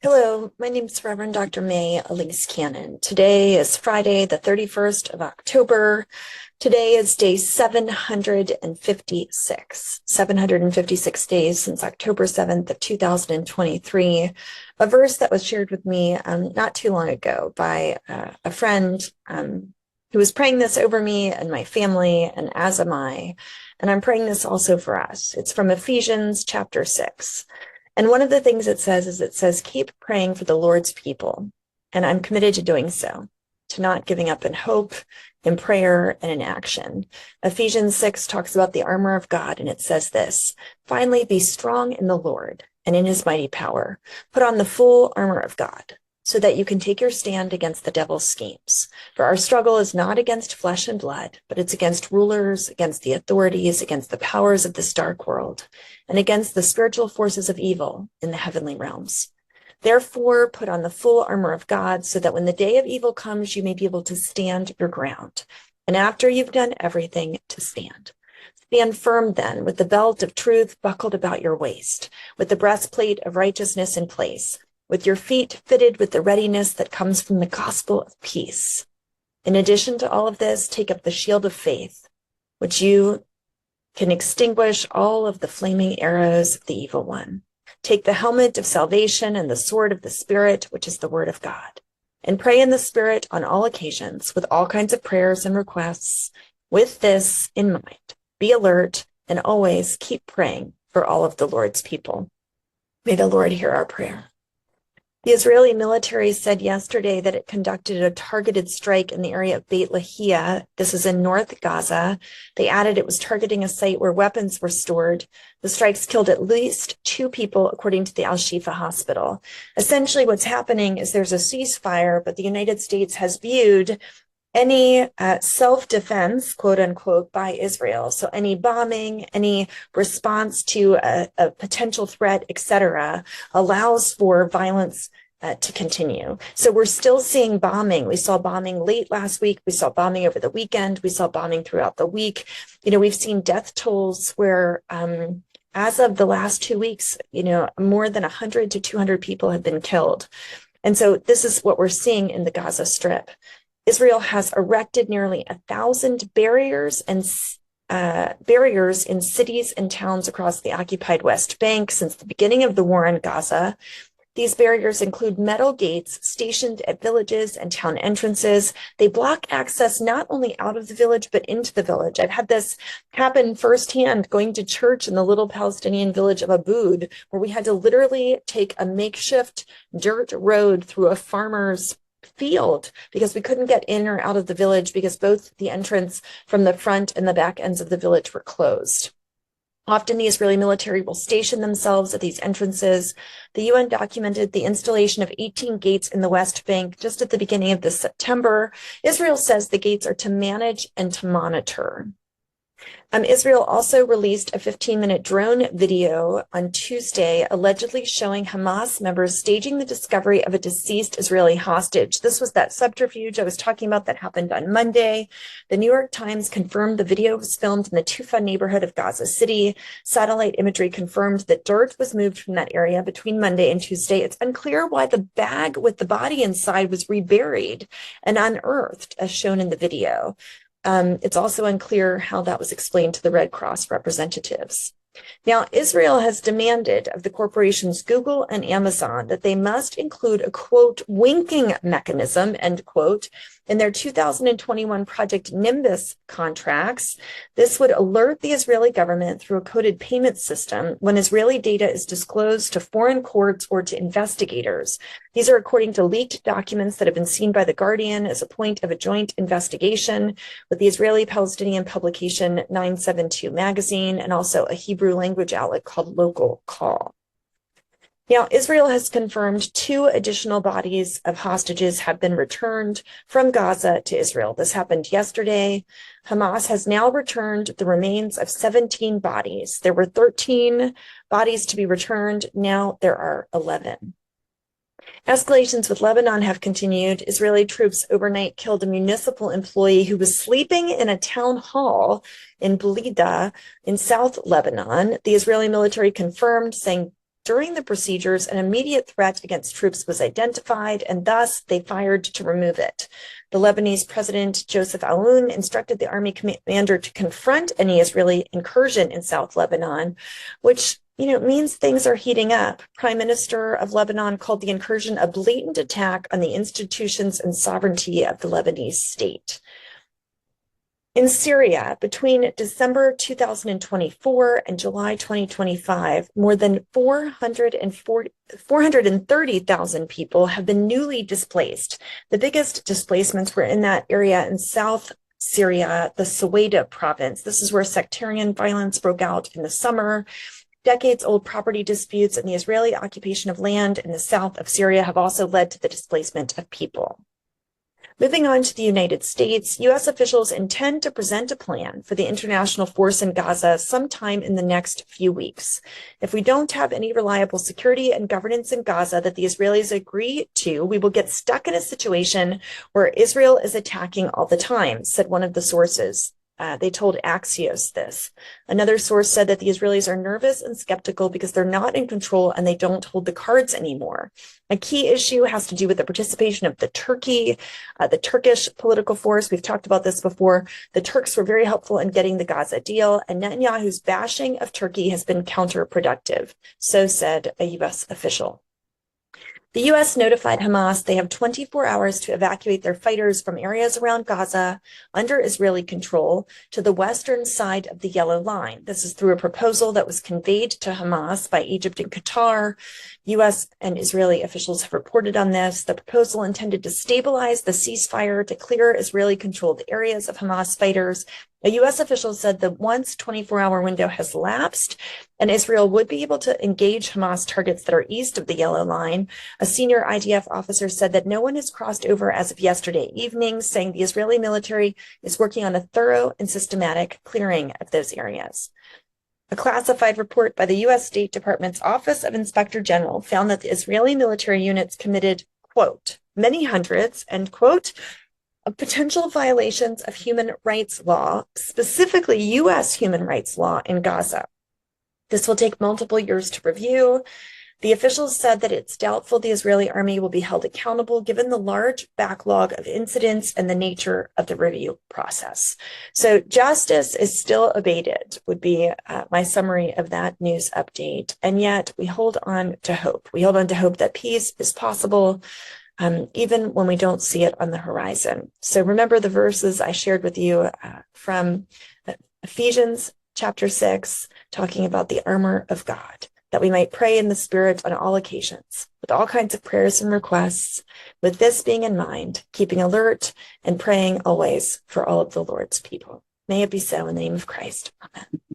Hello, my name is Reverend Dr. May Elise Cannon. Today is Friday, the 31st of October. Today is day 756. 756 days since October 7th of 2023. A verse that was shared with me not too long ago by a friend who was praying this over me and my family, and as am I. And I'm praying this also for us. It's from Ephesians chapter 6. And one of the things it says, keep praying for the Lord's people. And I'm committed to doing so, to not giving up in hope, in prayer, and in action. Ephesians 6 talks about the armor of God, and it says this: finally, be strong in the Lord and in his mighty power. Put on the full armor of God, so that you can take your stand against the devil's schemes. For our struggle is not against flesh and blood, but it's against rulers, against the authorities, against the powers of this dark world, and against the spiritual forces of evil in the heavenly realms. Therefore, put on the full armor of God, so that when the day of evil comes, you may be able to stand your ground. And after you've done everything, to stand. Stand firm then, with the belt of truth buckled about your waist, with the breastplate of righteousness in place, with your feet fitted with the readiness that comes from the gospel of peace. In addition to all of this, take up the shield of faith, which you can extinguish all of the flaming arrows of the evil one. Take the helmet of salvation and the sword of the Spirit, which is the word of God, and pray in the Spirit on all occasions with all kinds of prayers and requests. With this in mind, be alert and always keep praying for all of the Lord's people. May the Lord hear our prayer. The Israeli military said yesterday that it conducted a targeted strike in the area of Beit Lahia. This is in North Gaza. They added it was targeting a site where weapons were stored. The strikes killed at least 2 people, according to the Al-Shifa hospital. Essentially, what's happening is there's a ceasefire, but the United States has viewed any self-defense, quote unquote, by Israel. So any bombing, any response to a potential threat, etc., allows for violence to continue. So we're still seeing bombing. We saw bombing late last week. We saw bombing over the weekend. We saw bombing throughout the week. We've seen death tolls where, as of the last 2 weeks, more than 100 to 200 people have been killed. And so this is what we're seeing in the Gaza Strip. Israel has erected nearly 1,000 barriers in cities and towns across the occupied West Bank since the beginning of the war in Gaza. These barriers include metal gates stationed at villages and town entrances. They block access not only out of the village, but into the village. I've had this happen firsthand going to church in the little Palestinian village of Aboud, where we had to literally take a makeshift dirt road through a farmer's field because we couldn't get in or out of the village because both the entrance from the front and the back ends of the village were closed. Often the Israeli military will station themselves at these entrances. The UN documented the installation of 18 gates in the West Bank just at the beginning of this September. Israel says the gates are to manage and to monitor. Israel also released a 15-minute drone video on Tuesday, allegedly showing Hamas members staging the discovery of a deceased Israeli hostage. This was that subterfuge I was talking about that happened on Monday. The New York Times confirmed the video was filmed in the Tufa neighborhood of Gaza City. Satellite imagery confirmed that dirt was moved from that area between Monday and Tuesday. It's unclear why the bag with the body inside was reburied and unearthed, as shown in the video. It's also unclear how that was explained to the Red Cross representatives. Now, Israel has demanded of the corporations Google and Amazon that they must include a, quote, winking mechanism, end quote, in their 2021 Project Nimbus contracts. This would alert the Israeli government through a coded payment system when Israeli data is disclosed to foreign courts or to investigators. These are according to leaked documents that have been seen by The Guardian as a point of a joint investigation with the Israeli-Palestinian publication 972 magazine and also a Hebrew language outlet called Local Call. Now, Israel has confirmed 2 additional bodies of hostages have been returned from Gaza to Israel. This happened yesterday. Hamas has now returned the remains of 17 bodies. There were 13 bodies to be returned. Now there are 11. Escalations with Lebanon have continued. Israeli troops overnight killed a municipal employee who was sleeping in a town hall in Blida in South Lebanon. The Israeli military confirmed, saying during the procedures, an immediate threat against troops was identified, and thus they fired to remove it. The Lebanese President Joseph Aoun instructed the army commander to confront any Israeli incursion in South Lebanon, which means things are heating up. Prime Minister of Lebanon called the incursion a blatant attack on the institutions and sovereignty of the Lebanese state. In Syria, between December 2024 and July 2025, more than 430,000 people have been newly displaced. The biggest displacements were in that area in South Syria, the Suwaida province. This is where sectarian violence broke out in the summer. Decades-old property disputes and the Israeli occupation of land in the south of Syria have also led to the displacement of people. Moving on to the United States, U.S. officials intend to present a plan for the international force in Gaza sometime in the next few weeks. If we don't have any reliable security and governance in Gaza that the Israelis agree to, we will get stuck in a situation where Israel is attacking all the time, said one of the sources. They told Axios this. Another source said that the Israelis are nervous and skeptical because they're not in control and they don't hold the cards anymore. A key issue has to do with the participation of the Turkish political force. We've talked about this before. The Turks were very helpful in getting the Gaza deal, and Netanyahu's bashing of Turkey has been counterproductive. So said a U.S. official. The U.S. notified Hamas they have 24 hours to evacuate their fighters from areas around Gaza under Israeli control to the western side of the Yellow Line. This is through a proposal that was conveyed to Hamas by Egypt and Qatar. U.S. and Israeli officials have reported on this. The proposal intended to stabilize the ceasefire to clear Israeli-controlled areas of Hamas fighters. A U.S. official said that once 24-hour window has lapsed and Israel would be able to engage Hamas targets that are east of the Yellow Line, a senior IDF officer said that no one has crossed over as of yesterday evening, saying the Israeli military is working on a thorough and systematic clearing of those areas. A classified report by the U.S. State Department's Office of Inspector General found that the Israeli military units committed, quote, many hundreds, end quote, of potential violations of human rights law, specifically U.S. human rights law in Gaza. This will take multiple years to review. The officials said that it's doubtful the Israeli army will be held accountable given the large backlog of incidents and the nature of the review process. So justice is still abated, would be my summary of that news update. And yet we hold on to hope. We hold on to hope that peace is possible, even when we don't see it on the horizon. So remember the verses I shared with you from Ephesians chapter 6, talking about the armor of God, that we might pray in the Spirit on all occasions, with all kinds of prayers and requests, with this being in mind, keeping alert and praying always for all of the Lord's people. May it be so in the name of Christ. Amen.